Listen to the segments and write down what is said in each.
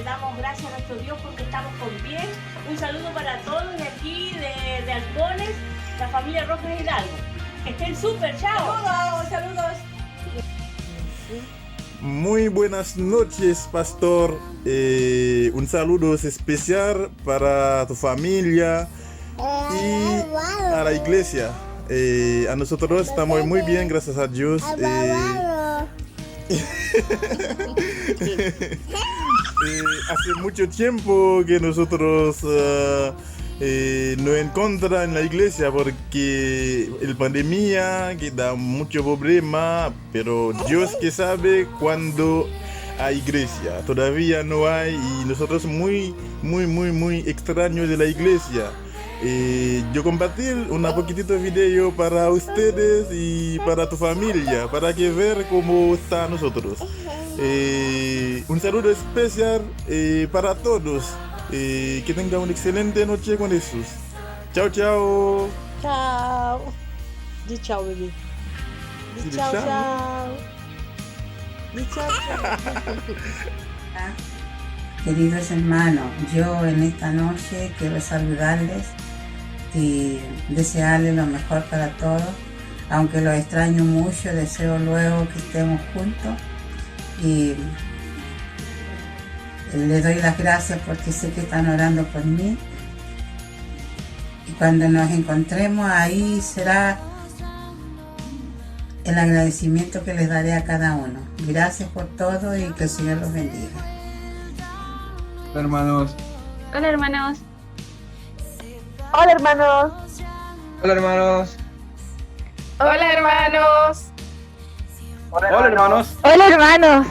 le damos gracias a nuestro Dios porque estamos con bien. Un saludo para todos de aquí, de Halcones, la familia Rojas Hidalgo. Que estén súper, chao. Saludos. Muy buenas noches, pastor. Un saludo especial para tu familia y a la iglesia. A nosotros estamos muy bien, gracias a Dios. Hace mucho tiempo que nosotros nos encontramos en la iglesia porque la pandemia que da mucho problema, pero Dios que sabe cuándo hay iglesia. Todavía no hay y nosotros muy extraños de la iglesia. Yo compartir una poquitito de video para ustedes y para tu familia, para que ver cómo está nosotros. Un saludo especial para todos. Que tengan una excelente noche con Jesús. Chao, chao. Chao. Di chao, bebé. Di chao, chao. Di chao, chao. Queridos hermanos, yo en esta noche quiero saludarles y desearles lo mejor para todos. Aunque los extraño mucho, deseo luego que estemos juntos y les doy las gracias porque sé que están orando por mí. Y cuando nos encontremos ahí será el agradecimiento que les daré a cada uno. Gracias por todo y que el Señor los bendiga. Hola hermanos. Hola hermanos. Hola, hermanos. Hola hermanos. Hola hermanos. Hola hermanos. Hola hermanos.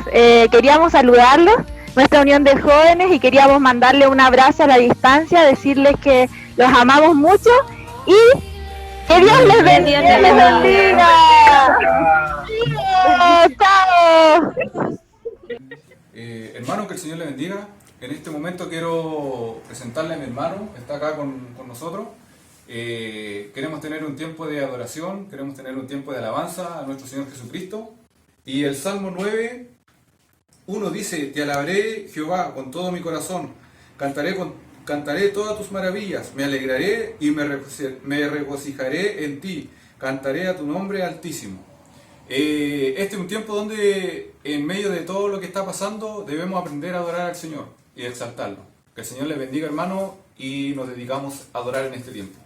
Queríamos saludarlos, nuestra unión de jóvenes, y queríamos mandarle un abrazo a la distancia, decirles que los amamos mucho y que Dios les bendiga. ¡Chao! Hermano, que el Señor le bendiga. En este momento quiero presentarle a mi hermano, está acá con nosotros. Queremos tener un tiempo de adoración, queremos tener un tiempo de alabanza a nuestro Señor Jesucristo. Y el Salmo 9, 1 dice: Te alabaré, Jehová, con todo mi corazón, cantaré todas tus maravillas, me alegraré y me regocijaré en ti, cantaré a tu nombre altísimo. Este es un tiempo donde en medio de todo lo que está pasando debemos aprender a adorar al Señor y exaltarlo. Que el Señor les bendiga, hermano, y nos dedicamos a adorar en este tiempo.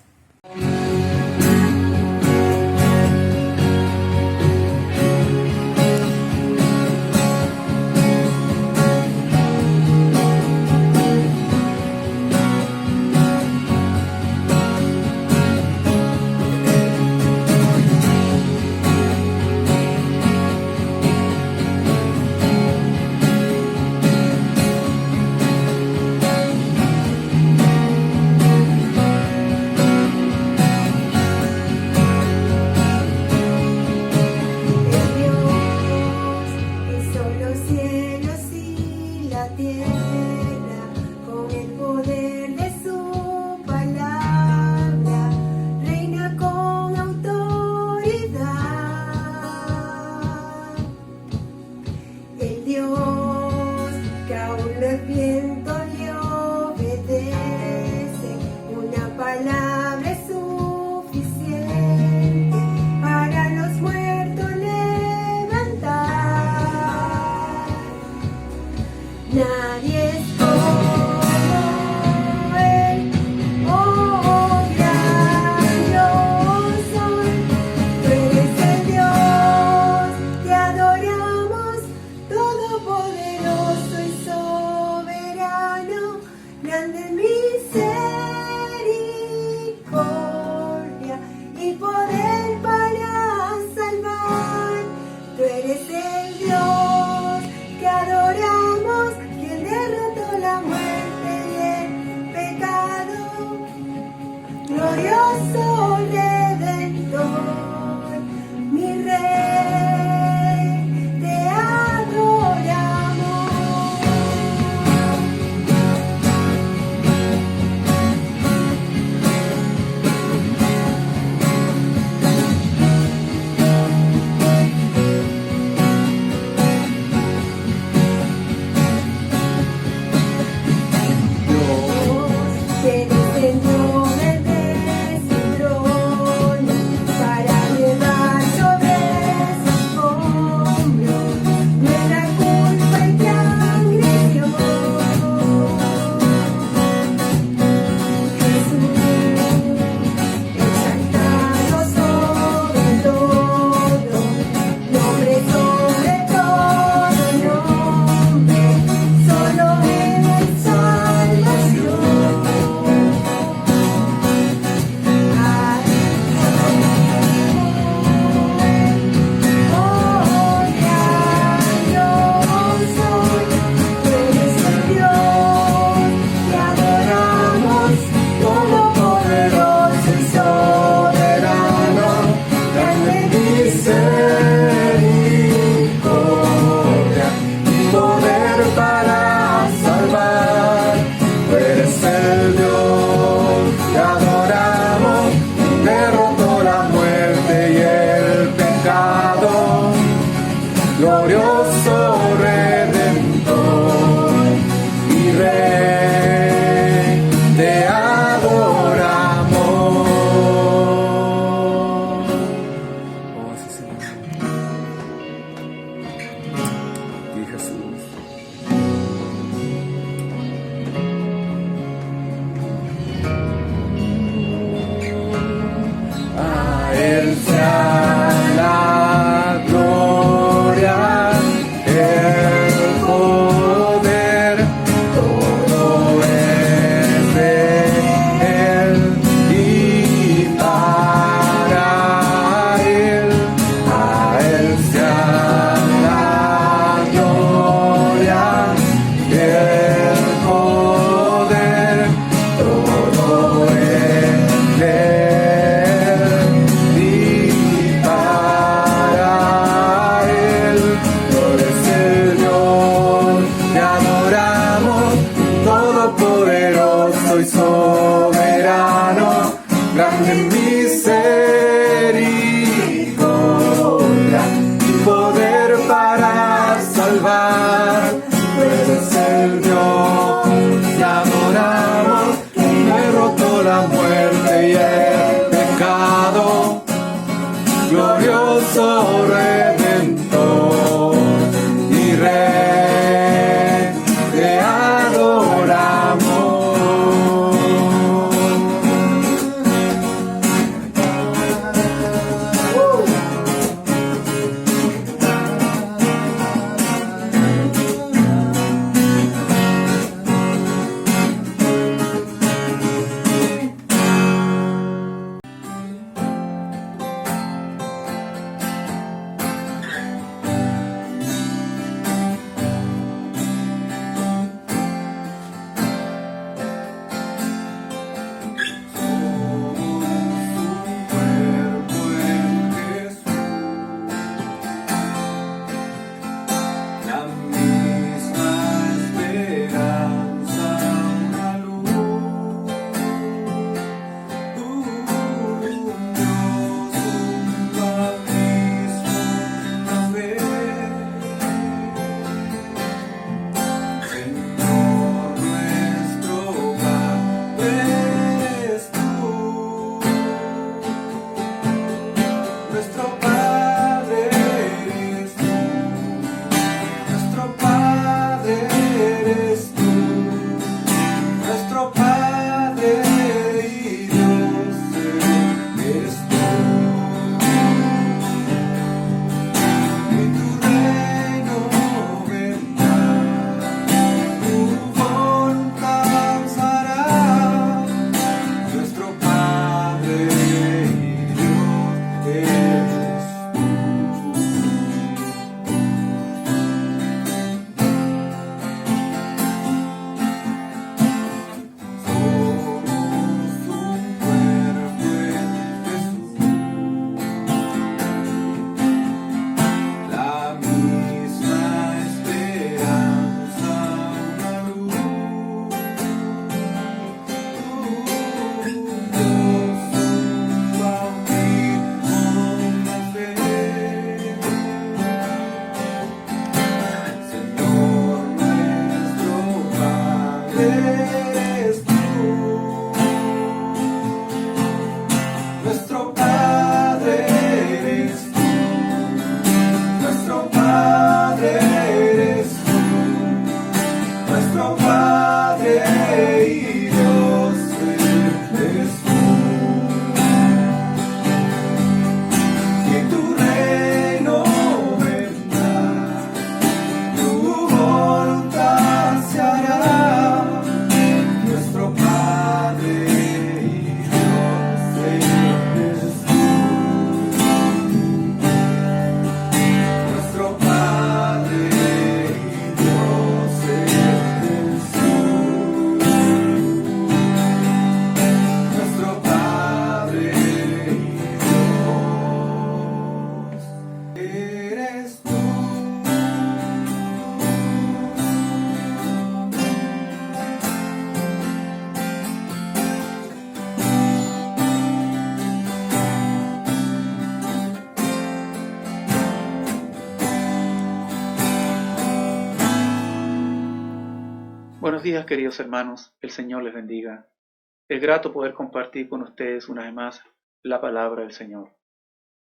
Tú eres el Dios que adoramos, quien derrotó Buenos días, queridos hermanos, el Señor les bendiga. Es grato poder compartir con ustedes una vez más la palabra del Señor.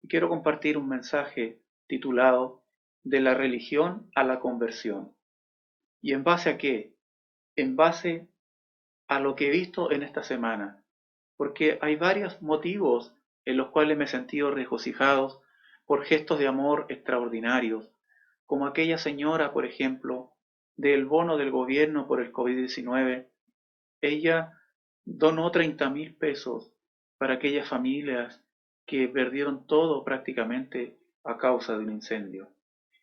Y quiero compartir un mensaje titulado De la religión a la conversión. ¿Y en base a qué? En base a lo que he visto en esta semana, porque hay varios motivos en los cuales me he sentido regocijados por gestos de amor extraordinarios, como aquella señora, por ejemplo, del bono del gobierno por el COVID-19. Ella donó 30.000 pesos para aquellas familias que perdieron todo prácticamente a causa de un incendio.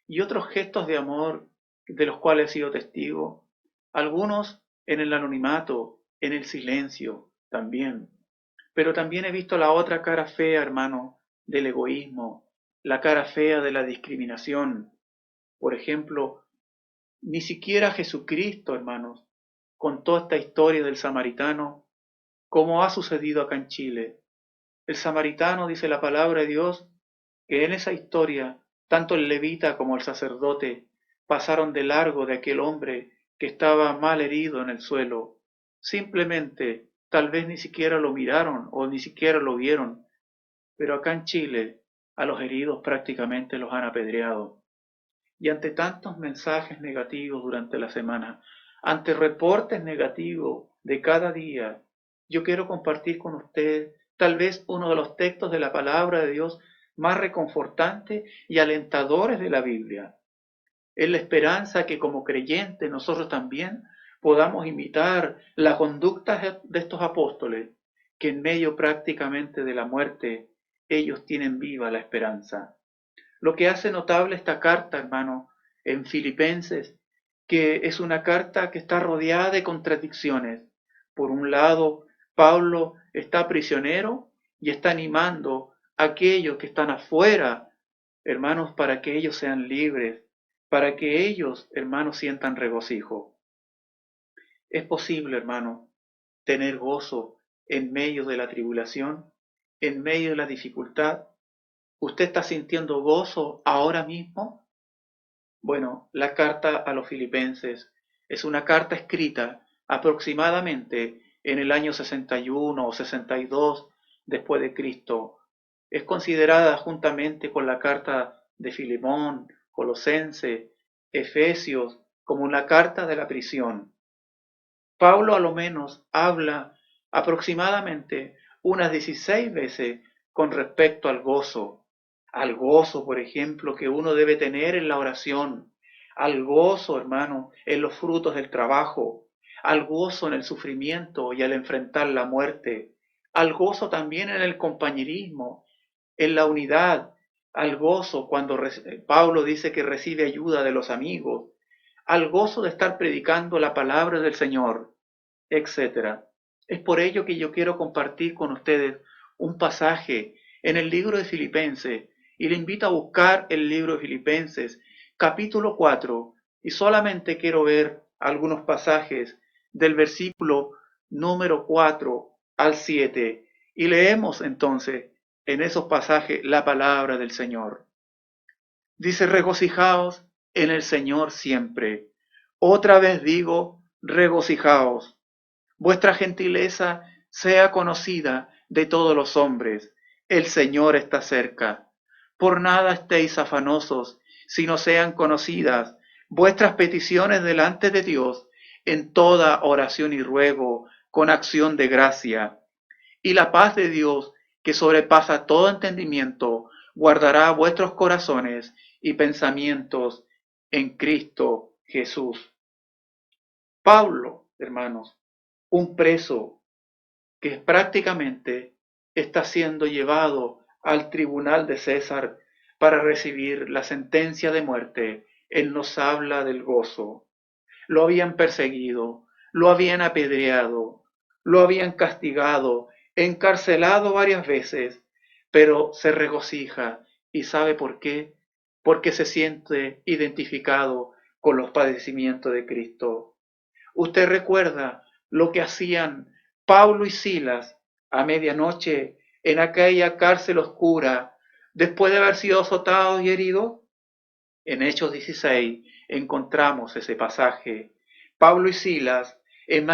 Y otros gestos de amor de los cuales he sido testigo, algunos en el anonimato, en el silencio también. Pero también he visto la otra cara fea, hermano, del egoísmo, la cara fea de la discriminación. Por ejemplo, ni siquiera Jesucristo, hermanos, contó esta historia del samaritano, como ha sucedido acá en Chile. El samaritano, dice la palabra de Dios, que en esa historia, tanto el levita como el sacerdote pasaron de largo de aquel hombre que estaba mal herido en el suelo. Simplemente, tal vez ni siquiera lo miraron o ni siquiera lo vieron. Pero acá en Chile, a los heridos prácticamente los han apedreado. Y ante tantos mensajes negativos durante la semana, ante reportes negativos de cada día, yo quiero compartir con ustedes tal vez uno de los textos de la palabra de Dios más reconfortantes y alentadores de la Biblia. Es la esperanza que como creyentes nosotros también podamos imitar la conducta de estos apóstoles, que en medio prácticamente de la muerte ellos tienen viva la esperanza. Lo que hace notable esta carta, hermano, en Filipenses, que es una carta que está rodeada de contradicciones. Por un lado, Pablo está prisionero y está animando a aquellos que están afuera, hermanos, para que ellos sean libres, para que ellos, hermanos, sientan regocijo. Es posible, hermano, tener gozo en medio de la tribulación, en medio de la dificultad. ¿Usted está sintiendo gozo ahora mismo? Bueno, la carta a los Filipenses es una carta escrita aproximadamente en el año 61 o 62 después de Cristo. Es considerada juntamente con la carta de Filemón, Colosense, Efesios, como una carta de la prisión. Pablo a lo menos habla aproximadamente unas 16 veces con respecto al gozo, por ejemplo, que uno debe tener en la oración, al gozo, hermano, en los frutos del trabajo, al gozo en el sufrimiento y al enfrentar la muerte, al gozo también en el compañerismo, en la unidad, al gozo cuando Pablo dice que recibe ayuda de los amigos, al gozo de estar predicando la palabra del Señor, etc. Es por ello que yo quiero compartir con ustedes un pasaje en el libro de Filipenses, y le invito a buscar el libro de Filipenses, capítulo 4, y solamente quiero ver algunos pasajes del versículo número 4 al 7, y leemos entonces en esos pasajes la palabra del Señor. Dice: regocijaos en el Señor siempre. Otra vez digo, regocijaos. Vuestra gentileza sea conocida de todos los hombres. El Señor está cerca. Por nada estéis afanosos, sino sean conocidas vuestras peticiones delante de Dios en toda oración y ruego, con acción de gracia. Y la paz de Dios, que sobrepasa todo entendimiento, guardará vuestros corazones y pensamientos en Cristo Jesús. Pablo, hermanos, un preso que prácticamente está siendo llevado al tribunal de César para recibir la sentencia de muerte, él nos habla del gozo. Lo habían perseguido, lo habían apedreado, lo habían castigado, encarcelado varias veces, pero se regocija. ¿Y sabe por qué? Porque se siente identificado con los padecimientos de Cristo. Usted recuerda lo que hacían Pablo y Silas a medianoche en aquella cárcel oscura, después de haber sido azotados y heridos. En Hechos 16 encontramos ese pasaje. Pablo y Silas, en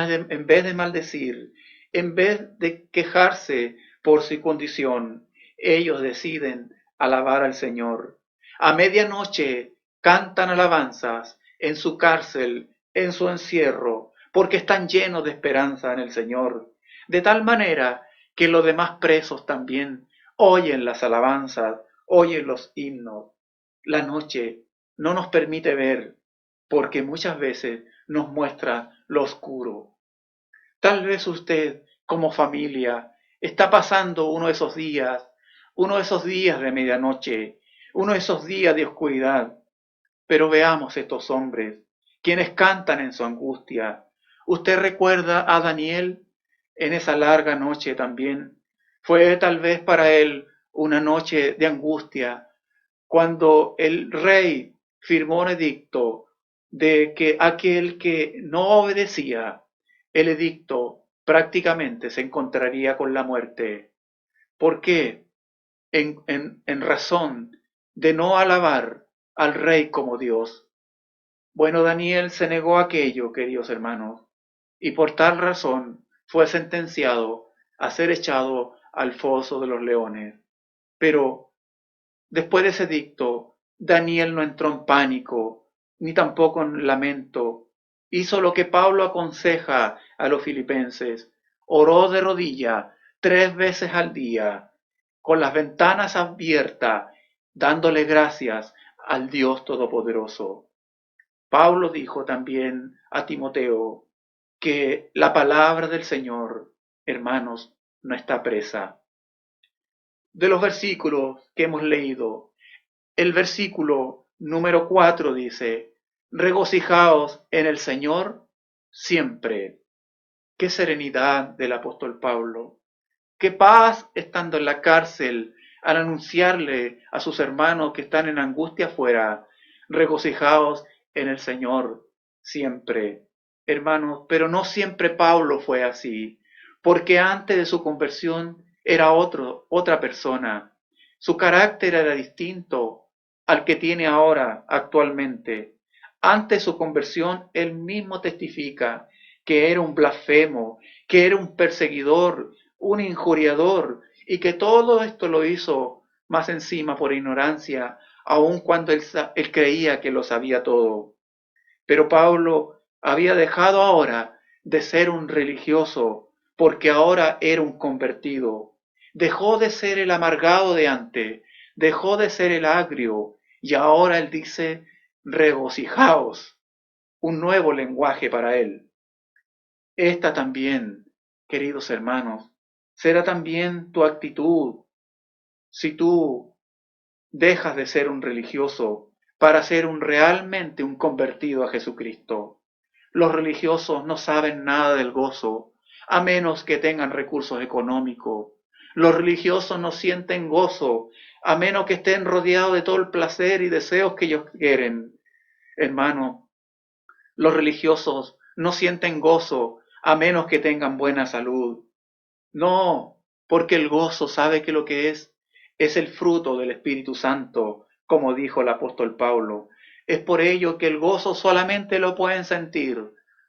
vez de maldecir, en vez de quejarse por su condición, ellos deciden alabar al Señor. A medianoche cantan alabanzas en su cárcel, en su encierro, porque están llenos de esperanza en el Señor. De tal manera que los demás presos también oyen las alabanzas, oyen los himnos. La noche no nos permite ver, porque muchas veces nos muestra lo oscuro. Tal vez usted, como familia, está pasando uno de esos días de medianoche, uno de esos días de oscuridad. Pero veamos estos hombres, quienes cantan en su angustia. ¿Usted recuerda a Daniel en esa larga noche también? Fue tal vez para él una noche de angustia, cuando el rey firmó un edicto de que aquel que no obedecía el edicto prácticamente se encontraría con la muerte. ¿Por qué? En razón de no alabar al rey como Dios. Bueno, Daniel se negó a aquello, queridos hermanos, y por tal razón fue sentenciado a ser echado al foso de los leones. Pero después de ese edicto, Daniel no entró en pánico, ni tampoco en lamento. Hizo lo que Pablo aconseja a los filipenses. Oró de rodilla 3 veces al día, con las ventanas abiertas, dándole gracias al Dios Todopoderoso. Pablo dijo también a Timoteo que la palabra del Señor, hermanos, no está presa. De los versículos que hemos leído, el versículo número 4 dice: regocijaos en el Señor siempre. Qué serenidad del apóstol Pablo, qué paz estando en la cárcel al anunciarle a sus hermanos que están en angustia afuera: regocijaos en el Señor siempre. Hermanos, pero no siempre Pablo fue así, porque antes de su conversión era otra persona. Su carácter era distinto al que tiene ahora actualmente. Antes de su conversión, él mismo testifica que era un blasfemo, que era un perseguidor, un injuriador, y que todo esto lo hizo más encima por ignorancia, aun cuando él creía que lo sabía todo. Pero Pablo había dejado ahora de ser un religioso, porque ahora era un convertido. Dejó de ser el amargado de antes, dejó de ser el agrio, y ahora él dice: regocijaos, un nuevo lenguaje para él. Esta también, queridos hermanos, será también tu actitud si tú dejas de ser un religioso para ser realmente un convertido a Jesucristo. Los religiosos no saben nada del gozo, a menos que tengan recursos económicos. Los religiosos no sienten gozo, a menos que estén rodeados de todo el placer y deseos que ellos quieren. Hermano, los religiosos no sienten gozo, a menos que tengan buena salud. No, porque el gozo, ¿sabe qué lo que es? Es el fruto del Espíritu Santo, como dijo el apóstol Pablo. Es por ello que el gozo solamente lo pueden sentir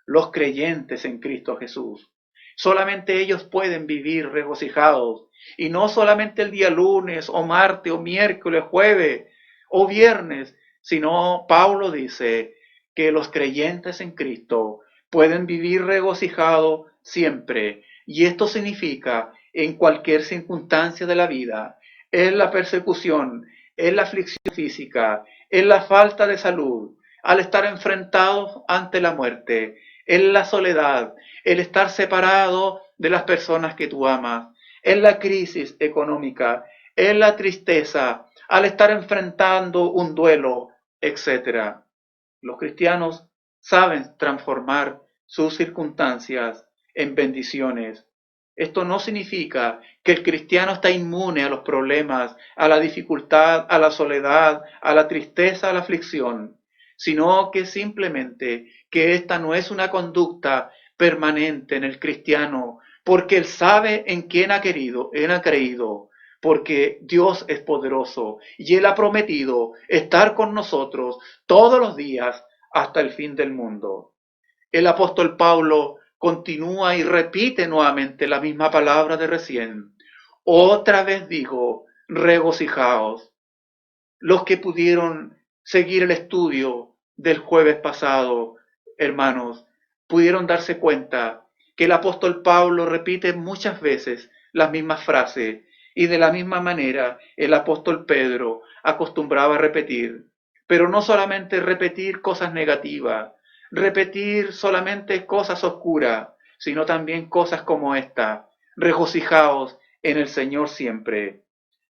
los creyentes en Cristo Jesús. Solamente ellos pueden vivir regocijados, y no solamente el día lunes o martes o miércoles, jueves o viernes, sino Pablo dice que los creyentes en Cristo pueden vivir regocijados siempre. Y esto significa en cualquier circunstancia de la vida, en la persecución, en la aflicción física, en la falta de salud, al estar enfrentados ante la muerte, en la soledad, el estar separado de las personas que tú amas, en la crisis económica, en la tristeza, al estar enfrentando un duelo, etc. Los cristianos saben transformar sus circunstancias en bendiciones. Esto no significa que el cristiano está inmune a los problemas, a la dificultad, a la soledad, a la tristeza, a la aflicción, sino que simplemente que esta no es una conducta permanente en el cristiano, porque él sabe en quién ha creído, porque Dios es poderoso y Él ha prometido estar con nosotros todos los días hasta el fin del mundo. el apóstol Pablo continúa y repite nuevamente la misma palabra de recién. Otra vez digo, regocijaos. Los que pudieron seguir el estudio del jueves pasado, hermanos, pudieron darse cuenta que el apóstol Pablo repite muchas veces las mismas frases y de la misma manera el apóstol Pedro acostumbraba a repetir, pero no solamente repetir cosas negativas, repetir solamente cosas oscuras, sino también cosas como esta: regocijaos en el Señor siempre.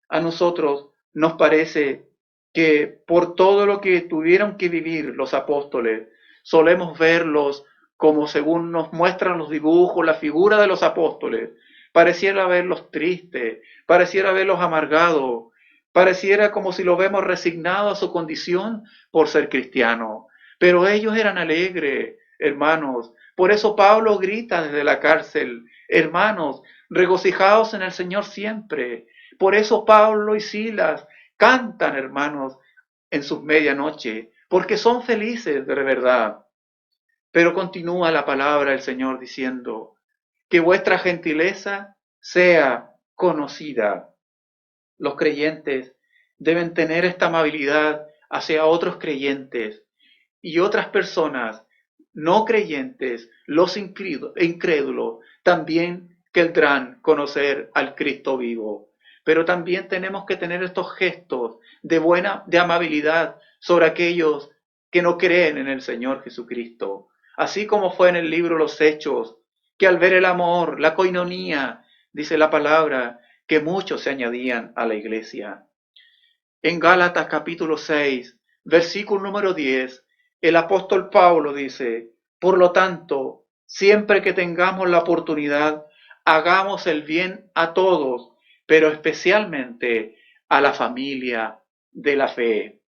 A nosotros nos parece que por todo lo que tuvieron que vivir los apóstoles, solemos verlos como según nos muestran los dibujos, la figura de los apóstoles. Pareciera verlos tristes, pareciera verlos amargados, pareciera como si los vemos resignados a su condición por ser cristianos. Pero ellos eran alegres, hermanos. Por eso Pablo grita desde la cárcel: hermanos, regocijaos en el Señor siempre. Por eso Pablo y Silas cantan, hermanos, en sus medianoche, porque son felices de verdad. Pero continúa la palabra del Señor diciendo: que vuestra gentileza sea conocida. Los creyentes deben tener esta amabilidad hacia otros creyentes y otras personas no creyentes, los incrédulos, también querrán conocer al Cristo vivo. Pero también tenemos que tener estos gestos de amabilidad sobre aquellos que no creen en el Señor Jesucristo. Así como fue en el libro Los Hechos, que al ver el amor, la coinonía, dice la palabra, que muchos se añadían a la iglesia. En Gálatas capítulo 6, versículo número 10, el apóstol Pablo dice: por lo tanto, siempre que tengamos la oportunidad, hagamos el bien a todos, pero especialmente a la familia de la fe.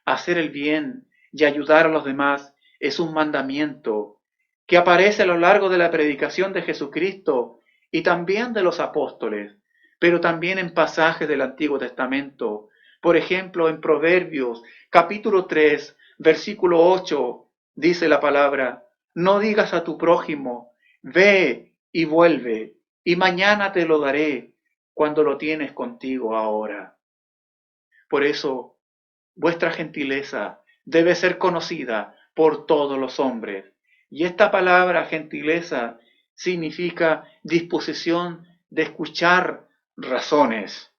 Hacer el bien y ayudar a los demás es un mandamiento que aparece a lo largo de la predicación de Jesucristo y también de los apóstoles, pero también en pasajes del Antiguo Testamento. Por ejemplo, en Proverbios capítulo 3, versículo 8, dice la palabra: no digas a tu prójimo, ve y vuelve, y mañana te lo daré, cuando lo tienes contigo ahora. Por eso, vuestra gentileza debe ser conocida por todos los hombres. Y esta palabra gentileza significa disposición de escuchar razones.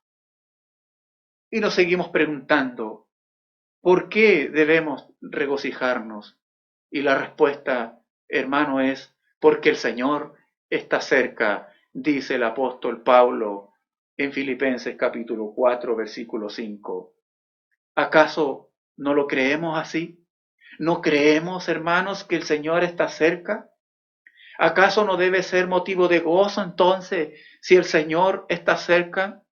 Y nos seguimos preguntando, ¿por qué debemos regocijarnos? Y la respuesta, hermano, es porque el Señor está cerca, dice el apóstol Pablo en Filipenses capítulo 4, versículo 5. ¿Acaso no lo creemos así? ¿No creemos, hermanos, que el Señor está cerca? ¿Acaso no debe ser motivo de gozo entonces si el Señor está cerca?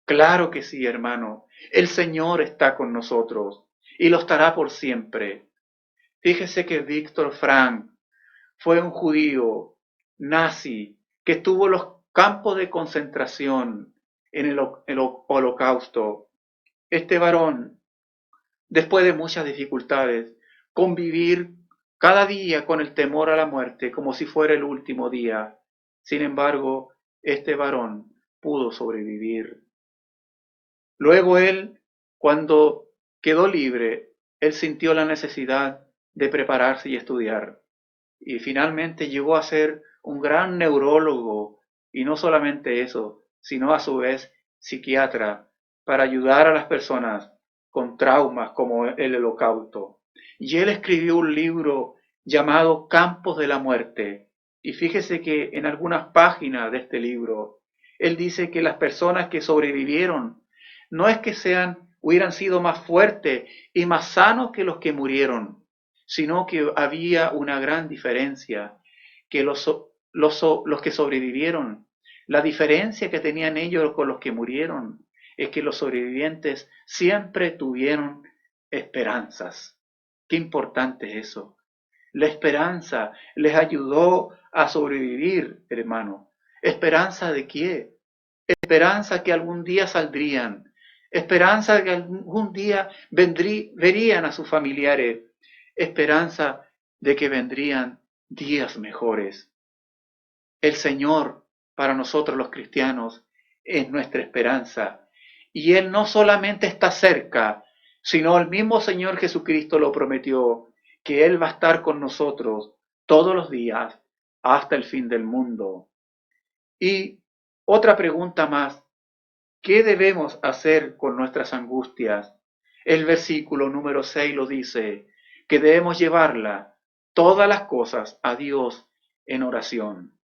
Claro que sí, hermano. El Señor está con nosotros y lo estará por siempre. Fíjese que Víctor Frank fue un judío nazi que estuvo en los campos de concentración en el Holocausto. Este varón, después de muchas dificultades, convivir cada día con el temor a la muerte como si fuera el último día. Sin embargo, este varón pudo sobrevivir. Luego él, cuando quedó libre, él sintió la necesidad de prepararse y estudiar. Y finalmente llegó a ser un gran neurólogo, y no solamente eso, sino a su vez psiquiatra, para ayudar a las personas con traumas como el Holocausto. Y él escribió un libro llamado Campos de la Muerte. Y fíjese que en algunas páginas de este libro, él dice que las personas que sobrevivieron no es que hubieran sido más fuertes y más sanos que los que murieron, sino que había una gran diferencia, que los que sobrevivieron, la diferencia que tenían ellos con los que murieron, es que los sobrevivientes siempre tuvieron esperanzas. Qué importante es eso. La esperanza les ayudó a sobrevivir, hermano. ¿Esperanza de qué? Esperanza que algún día saldrían. Esperanza que algún día verían a sus familiares. Esperanza de que vendrían días mejores. El Señor, para nosotros los cristianos, es nuestra esperanza. Y Él no solamente está cerca, sino el mismo Señor Jesucristo lo prometió, que Él va a estar con nosotros todos los días hasta el fin del mundo. Y otra pregunta más, ¿qué debemos hacer con nuestras angustias? El versículo número 6 lo dice, que debemos llevarla, todas las cosas, a Dios en oración.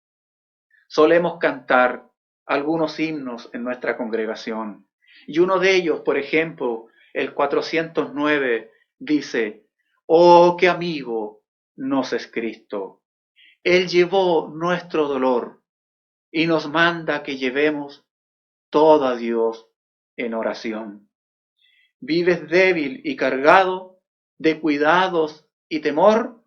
Solemos cantar algunos himnos en nuestra congregación. Y uno de ellos, por ejemplo, el 409, dice, oh, qué amigo nos es Cristo. Él llevó nuestro dolor y nos manda que llevemos todo a Dios en oración. ¿Vives débil y cargado de cuidados y temor?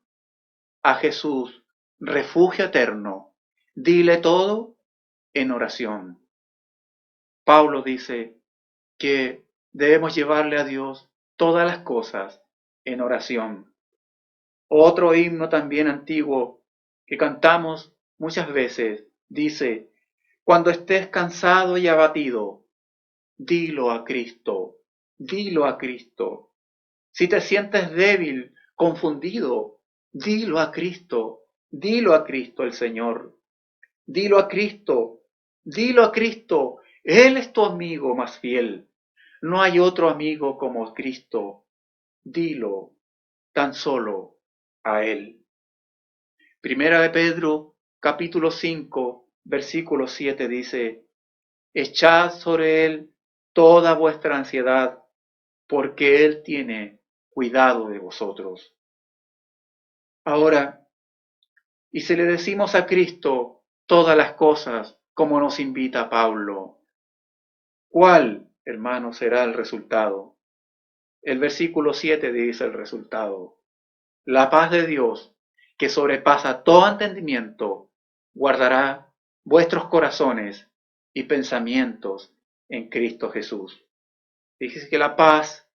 A Jesús, refugio eterno, dile todo en oración. Pablo dice que debemos llevarle a Dios todas las cosas en oración. Otro himno también antiguo que cantamos muchas veces dice, cuando estés cansado y abatido, dilo a Cristo, dilo a Cristo. Si te sientes débil, confundido, dilo a Cristo el Señor. Dilo a Cristo, dilo a Cristo, Él es tu amigo más fiel. No hay otro amigo como Cristo. Dilo tan solo a Él. Primera de Pedro, capítulo 5, versículo 7 dice, echad sobre Él toda vuestra ansiedad, porque Él tiene cuidado de vosotros. Ahora, y si le decimos a Cristo todas las cosas, como nos invita Pablo, ¿cuál, hermano, será el resultado? El versículo 7 dice el resultado. La paz de Dios, que sobrepasa todo entendimiento, guardará vuestros corazones y pensamientos en Cristo Jesús. Fíjese que la paz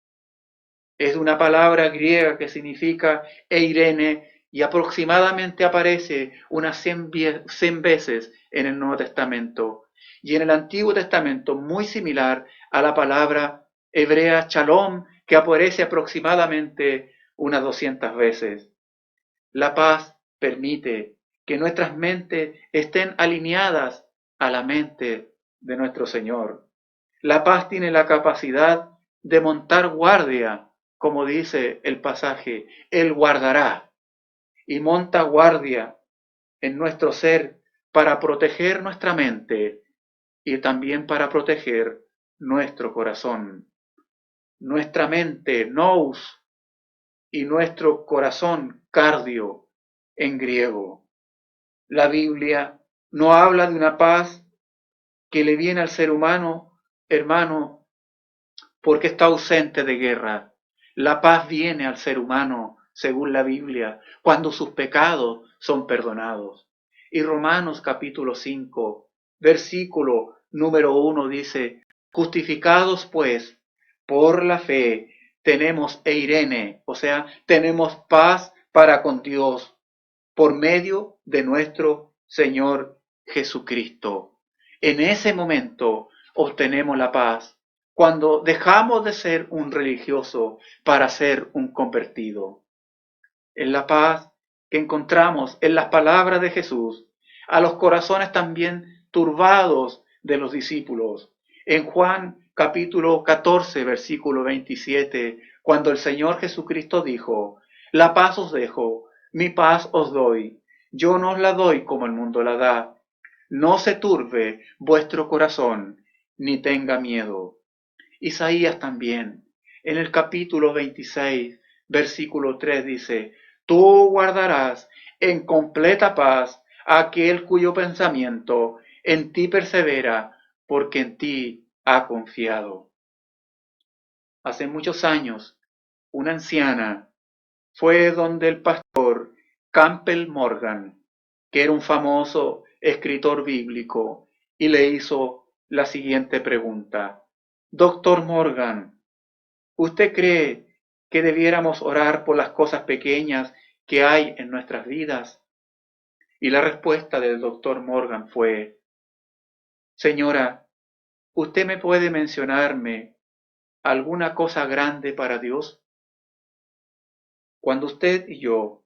es una palabra griega que significa eirene y aproximadamente aparece unas 100 veces en el Nuevo Testamento y en el Antiguo Testamento muy similar a la palabra hebrea shalom que aparece aproximadamente unas 200 veces. La paz permite que nuestras mentes estén alineadas a la mente de nuestro Señor. La paz tiene la capacidad de montar guardia, como dice el pasaje, Él guardará y monta guardia en nuestro ser para proteger nuestra mente y también para proteger nuestro corazón. Nuestra mente, nous, y nuestro corazón, cardio, en griego. La Biblia no habla de una paz que le viene al ser humano, hermano, porque está ausente de guerra. La paz viene al ser humano, según la Biblia, cuando sus pecados son perdonados. Y Romanos capítulo 5, versículo número 1 dice, justificados pues por la fe, tenemos eirene, o sea, tenemos paz para con Dios por medio de nuestro Señor Jesucristo. En ese momento obtenemos la paz, cuando dejamos de ser un religioso para ser un convertido. En la paz que encontramos en las palabras de Jesús, a los corazones también turbados de los discípulos. En Juan capítulo 14, versículo 27, cuando el Señor Jesucristo dijo, la paz os dejo, mi paz os doy, yo no os la doy como el mundo la da. No se turbe vuestro corazón, ni tenga miedo. Isaías también, en el capítulo 26, versículo 3 dice, tú guardarás en completa paz a aquel cuyo pensamiento en ti persevera, porque en ti ha confiado. Hace muchos años, una anciana fue donde el pastor Campbell Morgan, que era un famoso escritor bíblico, y le hizo la siguiente pregunta. Doctor Morgan, ¿usted cree que debiéramos orar por las cosas pequeñas que hay en nuestras vidas? Y la respuesta del doctor Morgan fue: señora, ¿usted me puede mencionarme alguna cosa grande para Dios? Cuando usted y yo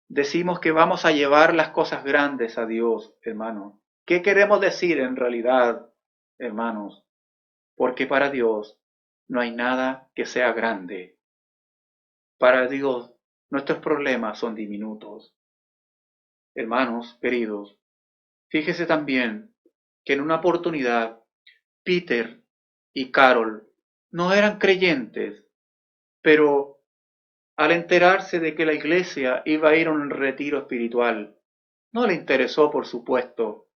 decimos que vamos a llevar las cosas grandes a Dios, hermanos, ¿qué queremos decir en realidad, hermanos? Porque para Dios no hay nada que sea grande. Para Dios nuestros problemas son diminutos. Hermanos queridos, fíjese también que en una oportunidad Peter y Carol no eran creyentes, pero al enterarse de que la iglesia iba a ir a un retiro espiritual, no le interesó, por supuesto,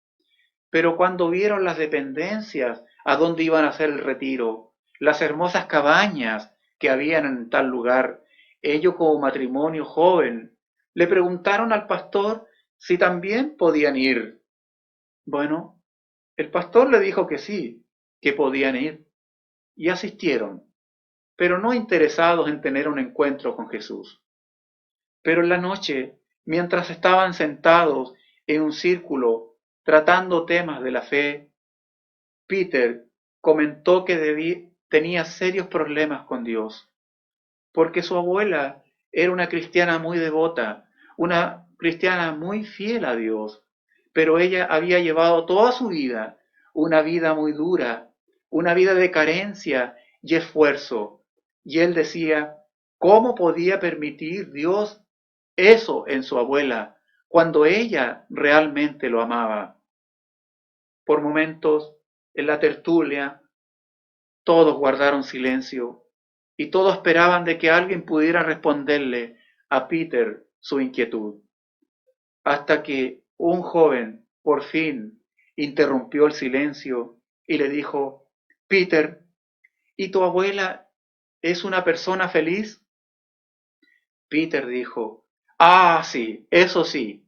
pero cuando vieron las dependencias a dónde iban a hacer el retiro, las hermosas cabañas que habían en tal lugar, ellos como matrimonio joven, le preguntaron al pastor si también podían ir. Bueno, el pastor le dijo que sí, que podían ir, y asistieron, pero no interesados en tener un encuentro con Jesús. Pero en la noche, mientras estaban sentados en un círculo tratando temas de la fe, Peter comentó que tenía serios problemas con Dios, porque su abuela era una cristiana muy devota, una cristiana muy fiel a Dios, pero ella había llevado toda su vida una vida muy dura, una vida de carencia y esfuerzo. Y él decía, ¿cómo podía permitir Dios eso en su abuela cuando ella realmente lo amaba? Por momentos, en la tertulia, todos guardaron silencio y todos esperaban de que alguien pudiera responderle a Peter su inquietud. Hasta que un joven, por fin, interrumpió el silencio y le dijo, Peter, ¿y tu abuela es una persona feliz? Peter dijo, ah, sí, eso sí.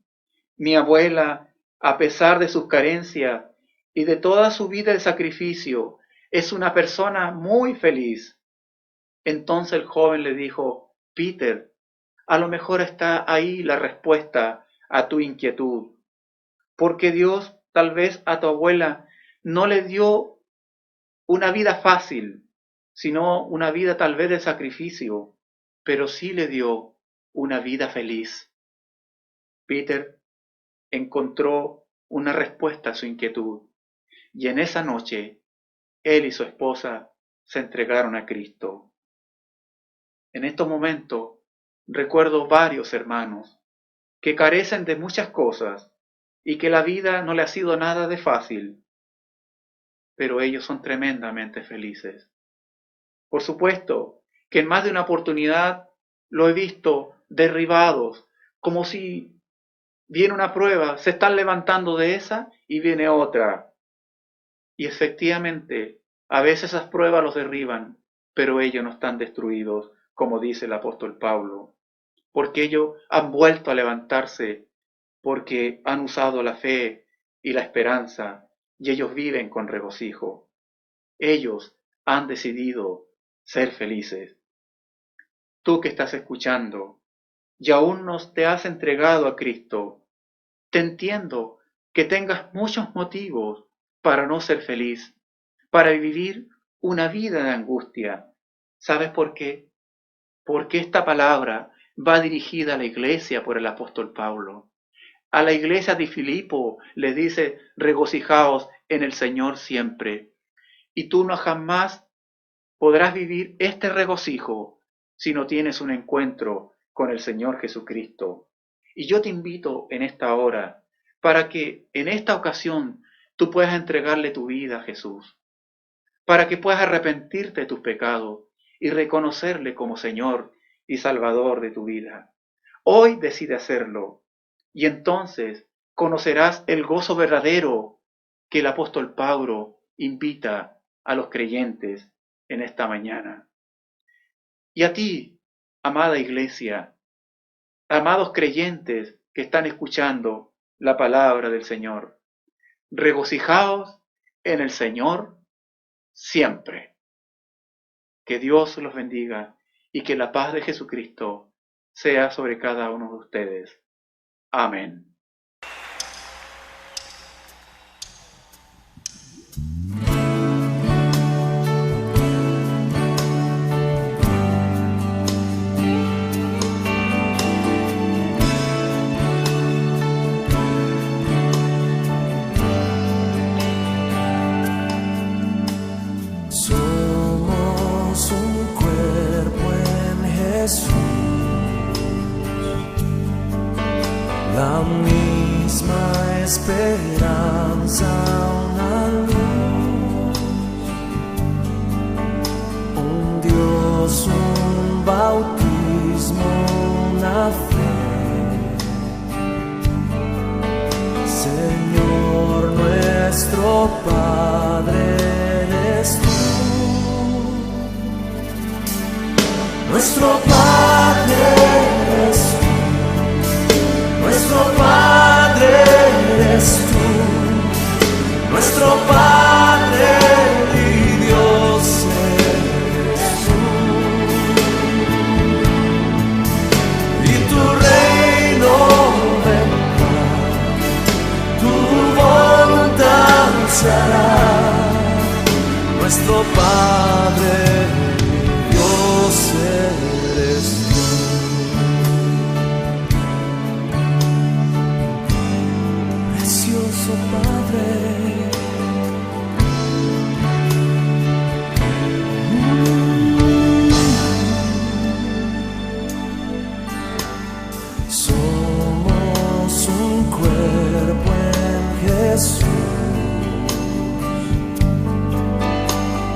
Mi abuela, a pesar de sus carencias y de toda su vida de sacrificio, es una persona muy feliz. Entonces el joven le dijo, Peter, a lo mejor está ahí la respuesta a tu inquietud, porque Dios tal vez a tu abuela no le dio una vida fácil, sino una vida tal vez de sacrificio, pero sí le dio una vida feliz. Peter encontró una respuesta a su inquietud, y en esa noche él y su esposa se entregaron a Cristo. En estos momentos recuerdo varios hermanos que carecen de muchas cosas y que la vida no le ha sido nada de fácil, pero ellos son tremendamente felices. Por supuesto que en más de una oportunidad lo he visto derribados, como si viene una prueba, se están levantando de esa y viene otra. Y efectivamente, a veces esas pruebas los derriban, pero ellos no están destruidos, como dice el apóstol Pablo, porque ellos han vuelto a levantarse, porque han usado la fe y la esperanza, y ellos viven con regocijo. Ellos han decidido ser felices. Tú que estás escuchando y aún no te has entregado a Cristo, te entiendo que tengas muchos motivos para no ser feliz, para vivir una vida de angustia. ¿Sabes por qué? Porque esta palabra va dirigida a la iglesia por el apóstol Pablo. A la iglesia de Filipo le dice, regocijaos en el Señor siempre. Y tú no jamás podrás vivir este regocijo si no tienes un encuentro con el Señor Jesucristo. Y yo te invito en esta hora para que en esta ocasión tú puedas entregarle tu vida a Jesús, para que puedas arrepentirte de tus pecados y reconocerle como Señor y Salvador de tu vida. Hoy decide hacerlo y entonces conocerás el gozo verdadero que el apóstol Pablo invita a los creyentes en esta mañana. Y a ti, amada iglesia, amados creyentes que están escuchando la palabra del Señor, regocijaos en el Señor siempre. Que Dios los bendiga y que la paz de Jesucristo sea sobre cada uno de ustedes. Amén. esperanza, una luz, un Dios, un bautismo, una fe. Señor nuestro Padre eres tú, nuestro Padre eres tú, nuestro Padre eres tú, nuestro Padre y Dios eres tú, y tu reino vendrá, tu voluntad se hará, nuestro Padre y Dios eres tú. Precioso Padre, somos un cuerpo en Jesús,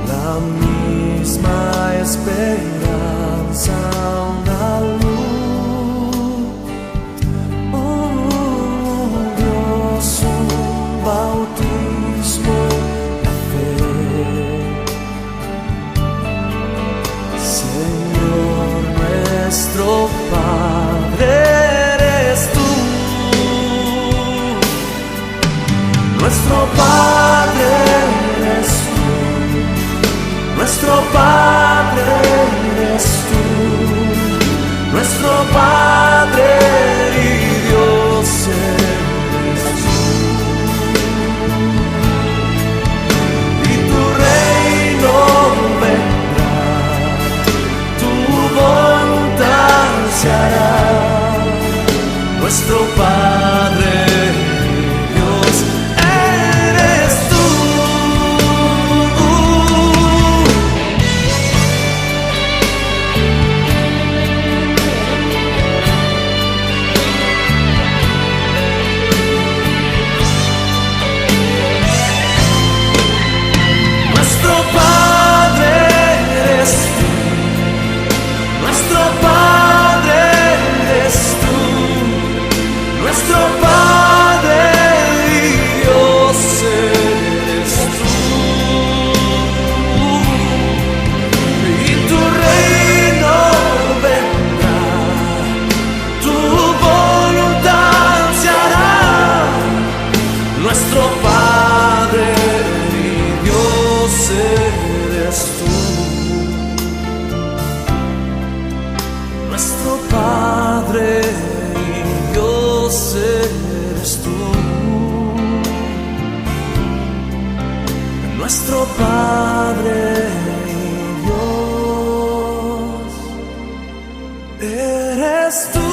la misma esperanza, una luz, un Dios, un bautismo, la fe. Señor nuestro Padre eres tú, nuestro Padre eres tú, nuestro Padre eres tú, nuestro Padre y Dios eres tú, y tu reino vendrá, tu voluntad se hará, nuestro Padre Dios eres tú. Nuestro Padre eres tú, nuestro Padre eres tú, nuestro Padre y Dios eres tú, y tu reino vendrá, tu voluntad se hará, nuestro Padre y Dios eres tú, nuestro Padre y Dios eres tú, nuestro Padre y Dios eres tú.